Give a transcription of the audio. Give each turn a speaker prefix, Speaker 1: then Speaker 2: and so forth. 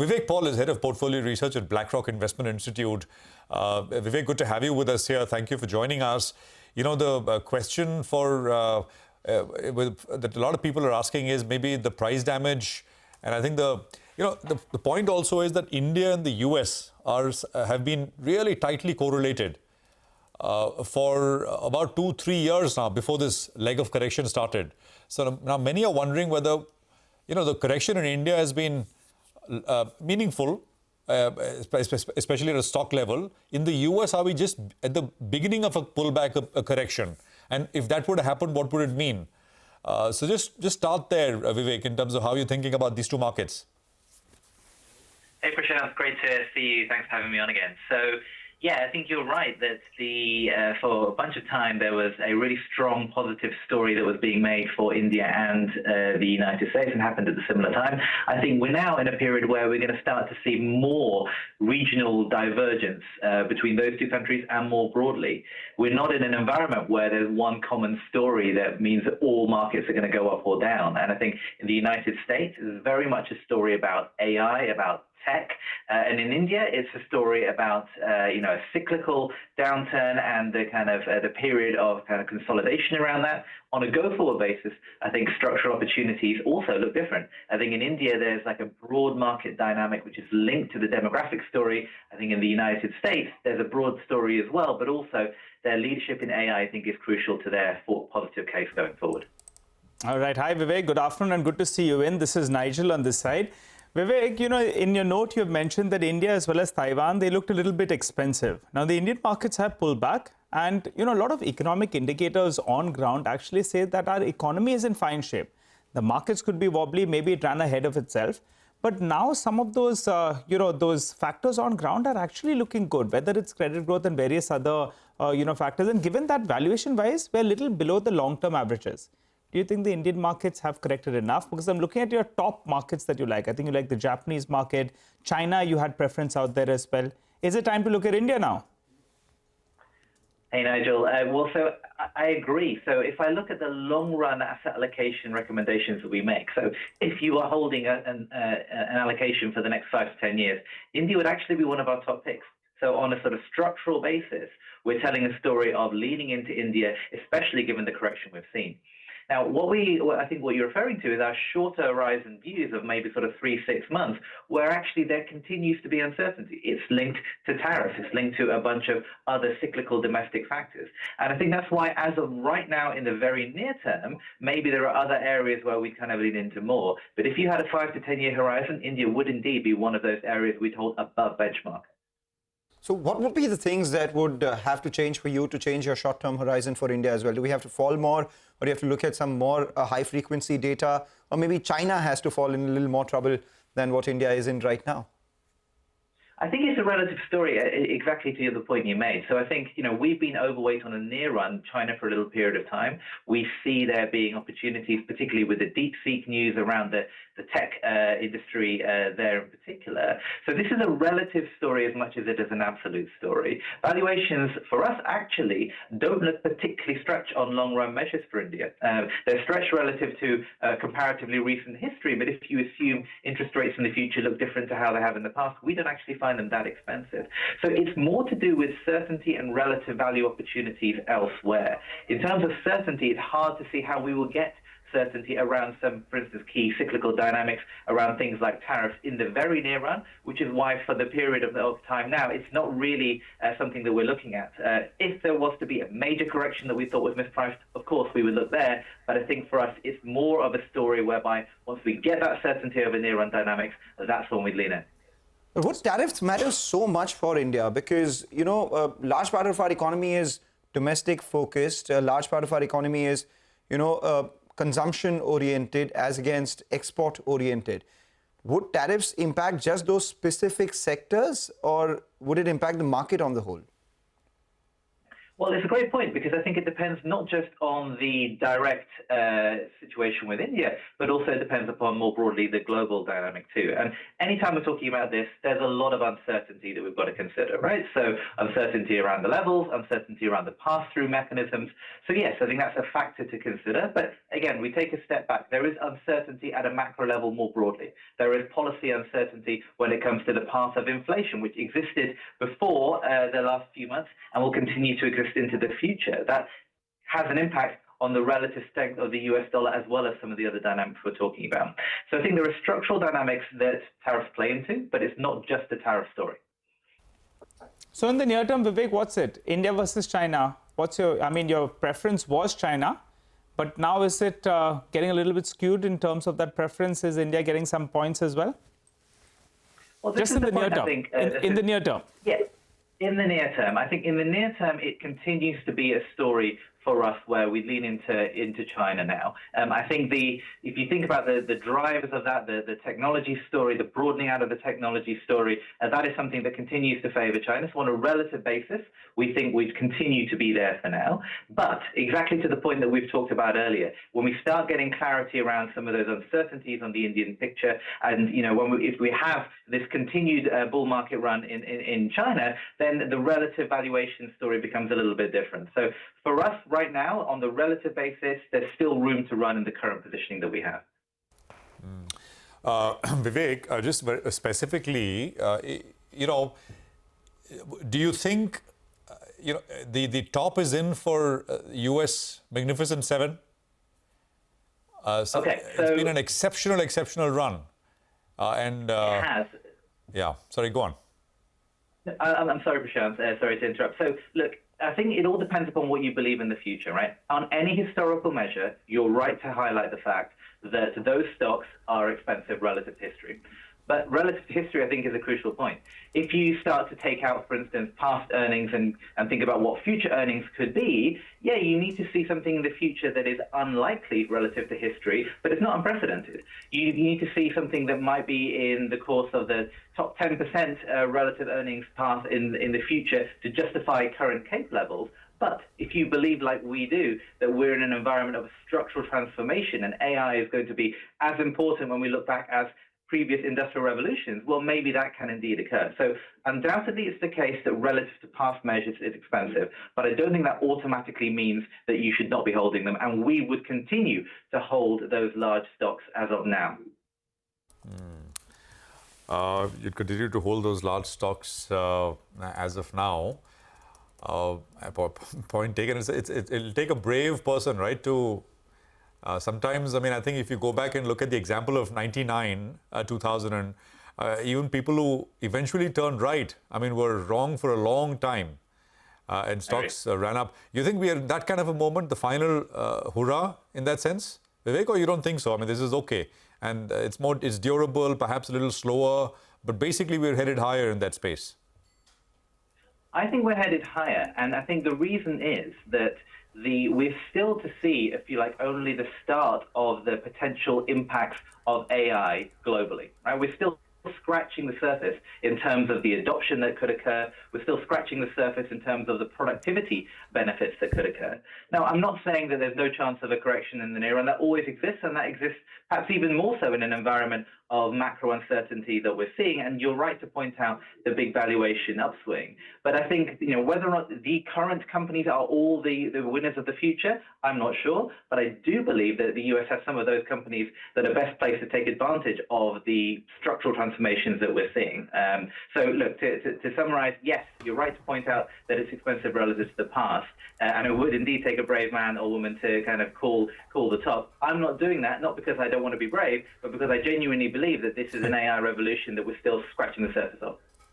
Speaker 1: Vivek Paul is Head of Portfolio Research at BlackRock Investment Institute. Vivek, good to have you with us here. Thank you for joining us. You know, the question that a lot of people are asking is maybe the price damage. And I think the point also is that India and the US have been really tightly correlated for about 2-3 years now before this leg of correction started. So now many are wondering whether, the correction in India has been meaningful, especially at a stock level. In the US, are we just at the beginning of a pullback, a correction? And if that would happen, what would it mean? So just start there, Vivek, in terms of how you're thinking about these two markets.
Speaker 2: Hey, Prashant, great to see you. Thanks for having me on again. So, yeah, I think you're right that for a bunch of time there was a really strong positive story that was being made for India and the United States, and happened at a similar time. I think we're now in a period where we're going to start to see more regional divergence between those two countries and more broadly. We're not in an environment where there's one common story that means that all markets are going to go up or down. And I think in the United States, it's very much a story about AI, about tech, and in India, it's a story about a cyclical downturn and the kind of the period of kind of consolidation around that. On a go-forward basis, I think structural opportunities also look different. I think in India, there's like a broad market dynamic which is linked to the demographic story. I think in the United States, there's a broad story as well, but also their leadership in AI, I think, is crucial to their positive case going forward.
Speaker 3: All right. Hi, Vivek. Good afternoon and good to see you in. This is Nigel on this side. Vivek, in your note, you have mentioned that India as well as Taiwan, they looked a little bit expensive. Now, the Indian markets have pulled back and, a lot of economic indicators on ground actually say that our economy is in fine shape. The markets could be wobbly, maybe it ran ahead of itself. But now some of those, those factors on ground are actually looking good, whether it's credit growth and various other, factors. And given that valuation-wise, we're a little below the long-term averages. Do you think the Indian markets have corrected enough? Because I'm looking at your top markets that you like. I think you like the Japanese market. China, you had preference out there as well. Is it time to look at India now?
Speaker 2: Hey, Nigel. So I agree. So if I look at the long-run asset allocation recommendations that we make, so if you are holding an allocation for the next 5 to 10 years, India would actually be one of our top picks. So on a sort of structural basis, we're telling a story of leaning into India, especially given the correction we've seen. Now, I think what you're referring to is our shorter horizon views of maybe sort of 3-6 months, where actually there continues to be uncertainty. It's linked to tariffs. It's linked to a bunch of other cyclical domestic factors. And I think that's why, as of right now, in the very near term, maybe there are other areas where we kind of lean into more. But if you had a 5 to 10 year horizon, India would indeed be one of those areas we'd hold above benchmark.
Speaker 4: So what would be the things that would have to change for you to change your short-term horizon for India as well? Do we have to fall more, or do you have to look at some more high-frequency data? Or maybe China has to fall in a little more trouble than what India is in right now?
Speaker 2: I think it's a relative story, exactly to the point you made. So I think, we've been overweight on a near run China for a little period of time. We see there being opportunities, particularly with the DeepSeek news around the tech industry there in particular. So this is a relative story as much as it is an absolute story. Valuations for us actually don't look particularly stretched on long run measures for India. They're stretched relative to comparatively recent history, but if you assume interest rates in the future look different to how they have in the past, we don't actually find them that expensive. So it's more to do with certainty and relative value opportunities elsewhere. In terms of certainty, it's hard to see how we will get certainty around some, for instance, key cyclical dynamics around things like tariffs in the very near run, which is why for the period of time now, it's not really something that we're looking at. If there was to be a major correction that we thought was mispriced, of course, we would look there. But I think for us, it's more of a story whereby once we get that certainty over near run dynamics, that's when we lean in.
Speaker 4: Would tariffs matter so much for India? Because, a large part of our economy is domestic focused. A large part of our economy is, consumption oriented as against export oriented. Would tariffs impact just those specific sectors, or would it impact the market on the whole?
Speaker 2: Well, it's a great point because I think it depends not just on the direct situation with India, but also it depends upon more broadly the global dynamic too. And anytime we're talking about this, there's a lot of uncertainty that we've got to consider, right? So uncertainty around the levels, uncertainty around the pass-through mechanisms. So yes, I think that's a factor to consider. But again, we take a step back. There is uncertainty at a macro level more broadly. There is policy uncertainty when it comes to the path of inflation, which existed before the last few months and will continue to exist into the future. That has an impact on the relative strength of the US dollar as well as some of the other dynamics we're talking about. So I think there are structural dynamics that tariffs play into, but it's not just a tariff story.
Speaker 3: So in the near term, Vivek, what's it? India versus China. Your preference was China, but now is it getting a little bit skewed in terms of that preference? Is India getting some points as well?
Speaker 2: Well, this
Speaker 3: just
Speaker 2: is
Speaker 3: in the near
Speaker 2: point,
Speaker 3: term.
Speaker 2: I think,
Speaker 3: In the near term.
Speaker 2: Yes. In the near term, I think in the near term, it continues to be a story for us where we lean into China now. I think if you think about the drivers of that, the technology story, the broadening out of the technology story, that is something that continues to favor China. So on a relative basis, we think we've continued to be there for now. But exactly to the point that we've talked about earlier, when we start getting clarity around some of those uncertainties on the Indian picture, and if we have this continued bull market run in China, then the relative valuation story becomes a little bit different. So for us right now, on the relative basis, there's still room to run in the current positioning that we have.
Speaker 1: Vivek, just very specifically, do you think the top is in for US Magnificent Seven?
Speaker 2: Okay, so
Speaker 1: it's been an exceptional run, and
Speaker 2: it has.
Speaker 1: Yeah, sorry, go on.
Speaker 2: I'm sorry, Prashant. Sorry to interrupt. So, look, I think it all depends upon what you believe in the future, right? On any historical measure, you're right to highlight the fact that those stocks are expensive relative to history. But relative to history, I think, is a crucial point. If you start to take out, for instance, past earnings and think about what future earnings could be, yeah, you need to see something in the future that is unlikely relative to history, but it's not unprecedented. You need to see something that might be in the course of the top 10% relative earnings path in the future to justify current CAPE levels. But if you believe, like we do, that we're in an environment of structural transformation and AI is going to be as important when we look back as previous industrial revolutions, well, maybe that can indeed occur. So undoubtedly, it's the case that relative to past measures, it's expensive. But I don't think that automatically means that you should not be holding them. And we would continue to hold those large stocks as of now.
Speaker 1: You'd continue to hold those large stocks as of now. Point taken. It'll take a brave person, right, to sometimes, I think if you go back and look at the example of 99, 2000, even people who eventually turned right, were wrong for a long time, and stocks ran up. You think we are in that kind of a moment, the final hurrah in that sense, Vivek, or you don't think so? This is okay, and it's durable, perhaps a little slower, but basically we're headed higher in that space.
Speaker 2: I think we're headed higher, and I think the reason is that we're still to see, if you like, only the start of the potential impacts of AI globally. Right? We're still scratching the surface in terms of the adoption that could occur. We're still scratching the surface in terms of the productivity benefits that could occur. Now, I'm not saying that there's no chance of a correction in the near run. That always exists, and that exists perhaps even more so in an environment of macro uncertainty that we're seeing. And you're right to point out the big valuation upswing. But I think, whether or not the current companies are all the winners of the future, I'm not sure. But I do believe that the US has some of those companies that are best placed to take advantage of the structural transformations that we're seeing. So look, to summarize, yes, you're right to point out that it's expensive relative to the past. And it would indeed take a brave man or woman to kind of call the top. I'm not doing that, not because I don't want to be brave, but because I genuinely believe that this is an AI revolution that we're still scratching the surface of.